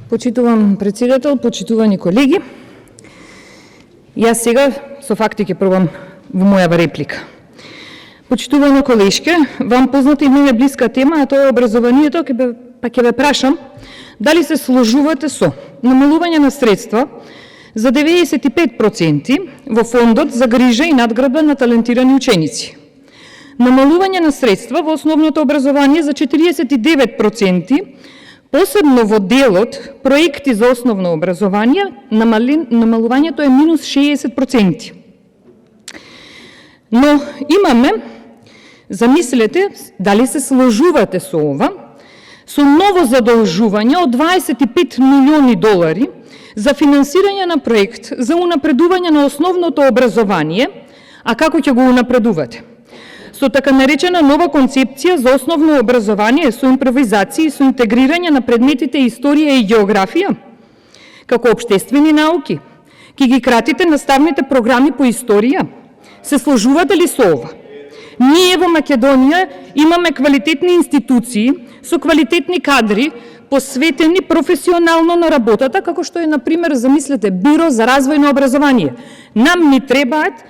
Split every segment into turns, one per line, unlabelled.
Почитуван председател, почитувани колеги, јас сега со факти ќе пробам во мојава реплика. Почитувана колешке, вам позната и мене блиска тема, а тоа е образованието, ќе ве прашам дали се сложувате со намалување на средства за 95% во фондот за грижа и надградба на талентирани ученици, намалување на средства во основното образование за 49%, посебно во делот проекти за основно образование, намалувањето е минус 60%. Но имаме, замислете, дали се сложувате со ова, со ново задолжување од 25 милиони долари за финансирање на проект за унапредување на основното образование, а како ќе го унапредувате? Со така наречена нова концепција за основно образование, со импровизација и со интегрирање на предметите историја и географија, како општествени науки, ќе ги кратите наставните програми по историја? Се сложувате ли со ова? Ние во Македонија имаме квалитетни институции со квалитетни кадри, посветени професионално на работата, како што е, например, замислете, Биро за развој на образование. Нам ни требаат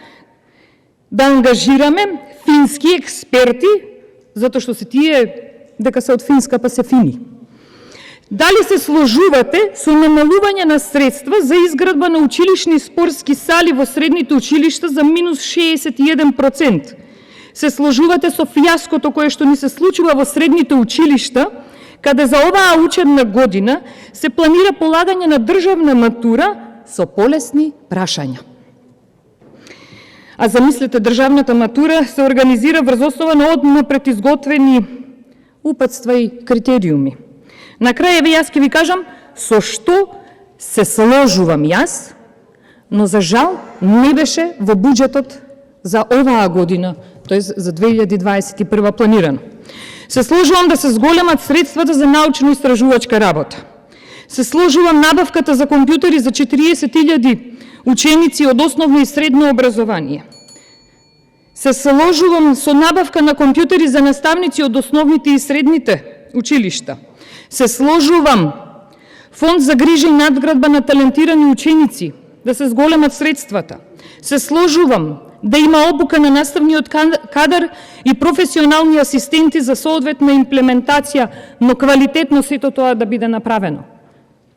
да ангажираме фински експерти, затоа што се тие, дека се од Финска, па се фини. Дали се сложувате со намалување на средства за изградба на училишни спортски сали во средните училишта за минус 61%? Се сложувате со фијаското кое што ни се случува во средните училишта, каде за оваа учебна година се планира полагање на државна матура со полесни прашања. А замислете, државната матура се организира врз основа на однапред изготвени упатства и критериуми. На крај јас ќе ви кажам со што се сложувам јас, но за жал не беше во буџетот за оваа година, тоест за 2021 планирано. Се сложувам да се зголемат средствата за научно-истражувачка работа. Се сложувам набавката за компјутери за 40.000 ученици од основно и средно образование. Се сложувам со набавка на компјутери за наставници од основните и средните училишта. Се сложувам фонд за грижа и надградба на талентирани ученици, да се зголемат средствата. Се сложувам да има обука на наставниот кадар и професионални асистенти за соодветна имплементација, но квалитетно сето тоа да биде направено.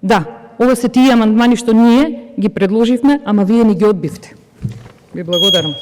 Да, ова се тие амандмани што ние ги предложивме, ама вие ни ги одбивте. Ви благодарам.